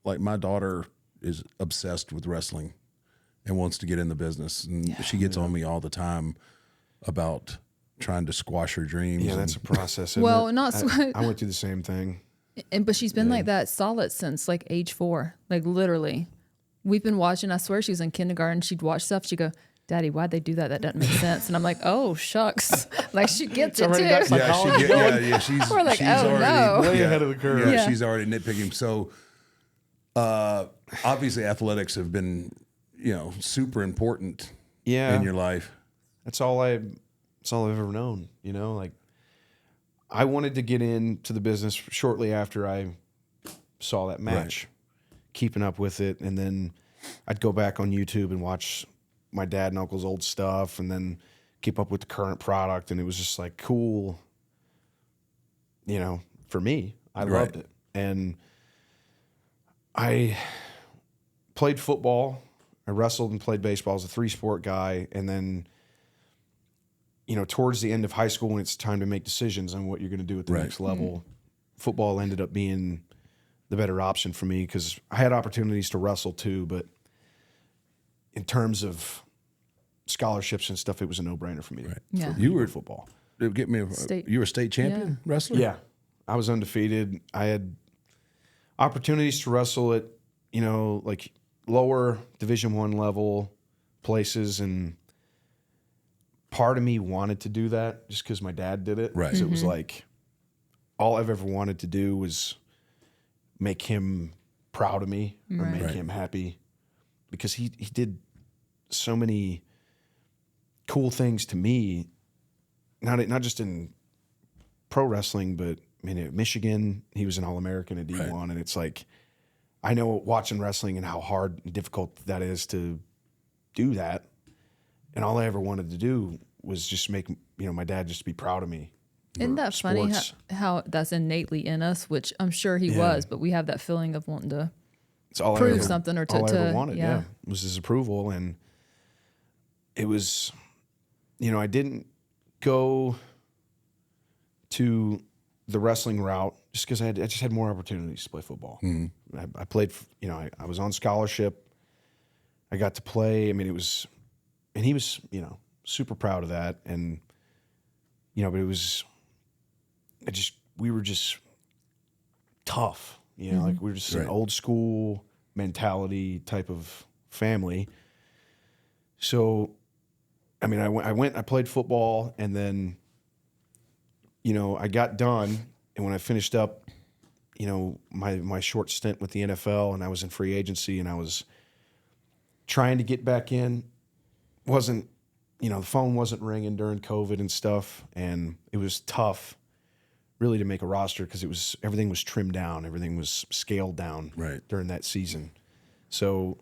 like my daughter is obsessed with wrestling and wants to get in the business. And she gets on me all the time about trying to squash her dreams. Yeah, that's a process. Isn't Well, it? not I went through the same thing. but she's been like that solid since like age 4, like literally. We've been watching. I swear she was in kindergarten. She'd watch stuff. She'd go, "Daddy, why'd they do that? That doesn't make sense." And I'm like, "Oh shucks!" Like she gets it too. already got She's We're like, she's oh, already no. Way ahead of the curve. Yeah, Yeah. she's already nitpicking. So obviously athletics have been, super important Yeah, in your life. that's all I've ever known. Like I wanted to get into the business shortly after I saw that match, keeping up with it, and then I'd go back on YouTube and watch my dad and uncle's old stuff, and then keep up with the current product, and it was just like cool. For me, I loved it, and I played football. I wrestled and played baseball. I was a 3-sport guy, and then towards the end of high school, when it's time to make decisions on what you're going to do at the next level, football ended up being the better option for me because I had opportunities to wrestle too, but in terms of scholarships and stuff, it was a no-brainer for me. Yeah. You were Football. Get me. You were a state champion wrestler. Yeah, I was undefeated. I had opportunities to wrestle at like lower Division I level places, and part of me wanted to do that just because my dad did it. Right. 'Cause it was like all I've ever wanted to do was make him proud of me or make him happy, because he did so many cool things to me, not just in pro wrestling, but at Michigan, he was an All-American at D1, and it's like, I know watching wrestling and how hard and difficult that is to do that, and all I ever wanted to do was just make my dad just be proud of me. Isn't that funny sports. how that's innately in us, which I'm sure he was, but we have that feeling of wanting to It's all prove I ever, something or all I to ever wanted, yeah. was his approval. And it was, I didn't go to the wrestling route just because I just had more opportunities to play football. I played, I was on scholarship. I got to play. It was, and he was, super proud of that. And, but it was, we were just tough, like we were just an old school mentality type of family. So, I played football, and then, I got done. And when I finished up, my short stint with the NFL, and I was in free agency, and I was trying to get back in, wasn't, the phone wasn't ringing during COVID and stuff. And it was tough really to make a roster because everything was trimmed down. Everything was scaled down during that season. So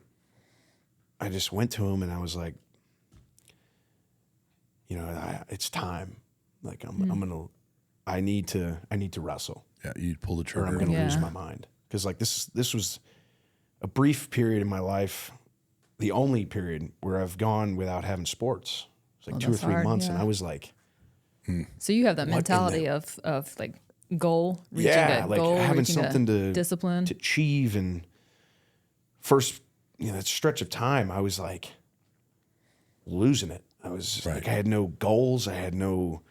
I just went to him and I was like, it's time. Like I need to wrestle. Yeah, you pull the Or trigger. I'm going to lose my mind. Because like this was a brief period in my life, the only period where I've gone without having sports. It's like 2 or that's 3 hard, months, yeah. and I was like, So you have that What in mentality of like goal, reaching yeah, a like goal, having reaching something to discipline. to achieve. And first, that stretch of time, I was like losing it. I was like, I had no goals. I had no,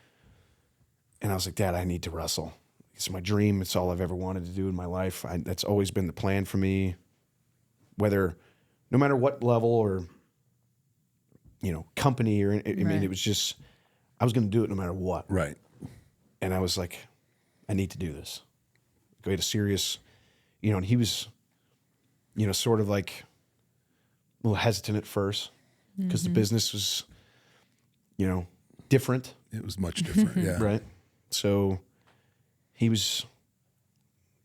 and I was like, Dad, I need to wrestle. It's my dream. It's all I've ever wanted to do in my life. That's always been the plan for me, no matter what level or, company or, it was just, I was going to do it no matter what. Right. And I was like, I need to do this. Go get a serious, and he was, sort of like a little hesitant at first because the business was, different. It was much different. Yeah. Right. So he was,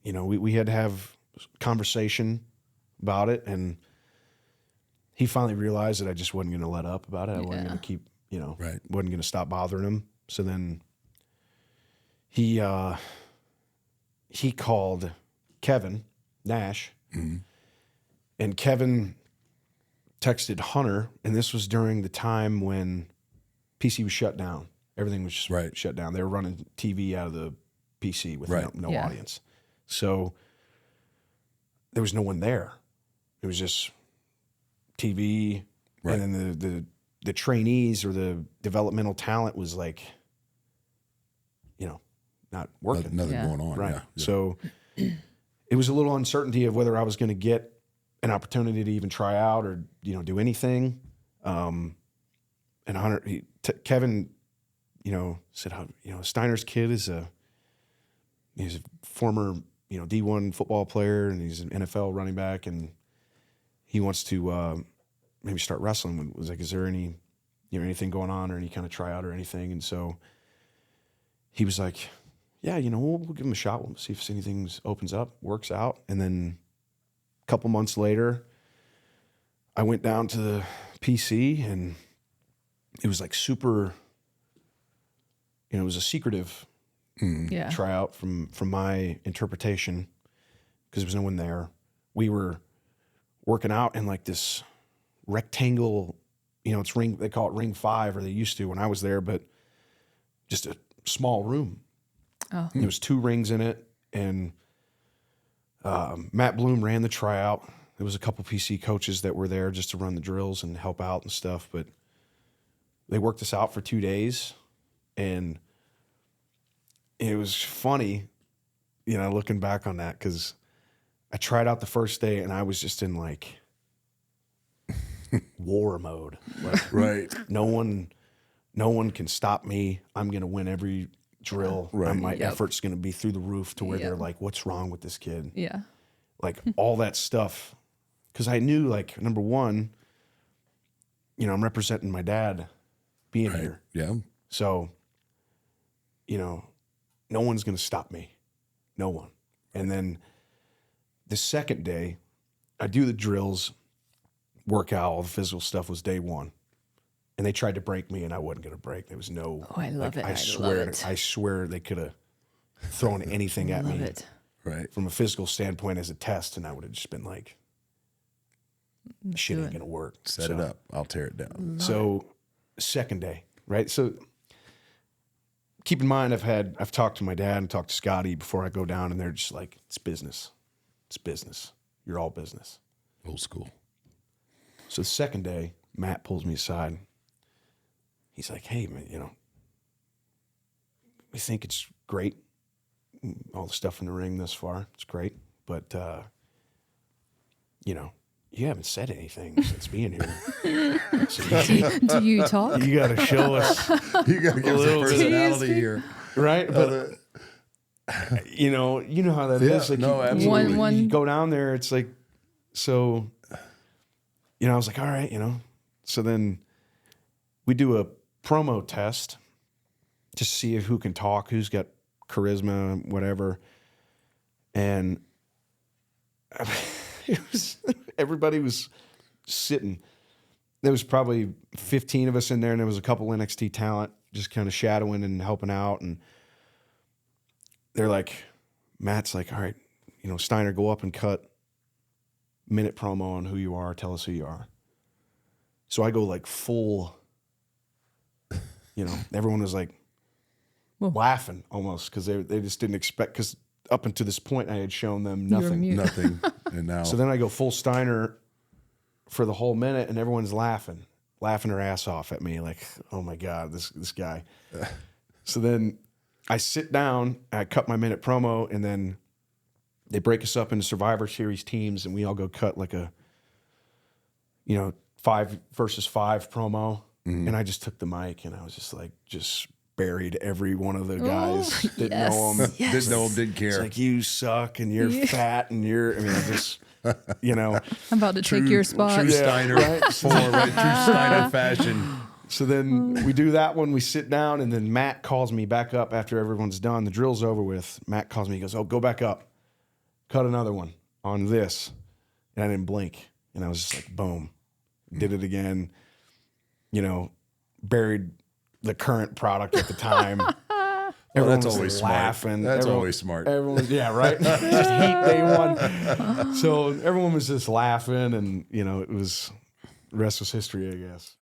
we had to have conversation about it, and he finally realized that I just wasn't going to let up about it. I wasn't going to keep, wasn't going to stop bothering him. So then he called Kevin Nash, and Kevin texted Hunter, and this was during the time when PC was shut down. Everything was just shut down. They were running TV out of the PC with no Yeah. audience. So there was no one there. It was just TV, Right. and then the trainees or the developmental talent was like, not working. Nothing Yeah. going on. Right. Yeah. So it was a little uncertainty of whether I was going to get an opportunity to even try out or, do anything. And Kevin, said, Steiner's kid he's a former, D1 football player, and he's an NFL running back, and he wants to maybe start wrestling. Was like, is there any, anything going on or any kind of tryout or anything? And so he was like, yeah, we'll give him a shot. We'll see if anything opens up, works out. And then a couple months later, I went down to the PC, and it was like super, it was a secretive Yeah. tryout from my interpretation, because there was no one there. We were working out in like this rectangle, it's ring, they call it ring 5, or they used to when I was there, but just a small room. Oh. There was 2 rings in it, and Matt Bloom ran the tryout. There was a couple PC coaches that were there just to run the drills and help out and stuff, but they worked us out for 2 days, and it was funny, looking back on that, because I tried out the first day and I was just in like war mode. Like, Right. no one can stop me. I'm going to win every drill. Right. And my Yep. effort's going to be through the roof to where Yep. they're like, what's wrong with this kid? Yeah. Like all that stuff. Because I knew, like, number one, I'm representing my dad being Right. here. Yeah. So, no one's going to stop me. No one. And then the second day, I do the drills, workout, all the physical stuff was day 1. And they tried to break me, and I wasn't going to break. There was no. Oh, I love it. I swear, love it. I swear they could have thrown anything at Love me it. Right. from a physical standpoint as a test, and I would have just been like, shit Do ain't it. going to work. Set it up. I'll tear it down. So second day, right? So keep in mind, I've talked to my dad and talked to Scotty before I go down, and they're just like, it's business. It's business. You're all business. Old school. So the second day, Matt pulls me aside. He's like, hey, man, we think it's great. All the stuff in the ring thus far, it's great. But, you haven't said anything since being here. So Do you talk? you got to show us. You got to give us a little bit. personality here. Right, but you know how that Yeah, is. Like no, you, absolutely. One- you go down there, it's like, so. I was like, all right, So then we do a promo test to see who can talk, who's got charisma, whatever, and everybody was sitting. There was probably 15 of us in there, and there was a couple NXT talent just kind of shadowing and helping out. And they're like, Matt's like, all right, Steiner, go up and cut minute promo on who you are. Tell us who you are. So I go like full, everyone was like Whoa. laughing almost because they just didn't expect, because up until this point I had shown them You were nothing. mute. Nothing. And now. So then I go full Steiner for the whole minute, and everyone's laughing their ass off at me, like, oh my God, this guy. So then I sit down, I cut my minute promo, and then they break us up into Survivor Series teams, and we all go cut like a, 5 versus 5 promo. And I just took the mic, and I was just like, buried every one of the guys. Didn't know them. Yes. didn't know him, didn't care. It's like, you suck, and you're fat, and I just, I'm about to take your spot. True Steiner right. form, right? True Steiner fashion. So then we do that one, we sit down, and then Matt calls me back up after everyone's done. The drill's over with. Matt calls me, he goes, oh, go back up. Cut another one on this. And I didn't blink. And I was just like, boom. Did it again. Buried the current product at the time. Everyone that's was always smart. laughing. That's always smart. Everyone was, yeah, right? Just heat day one. So everyone was just laughing, and, it was, the rest was history, I guess.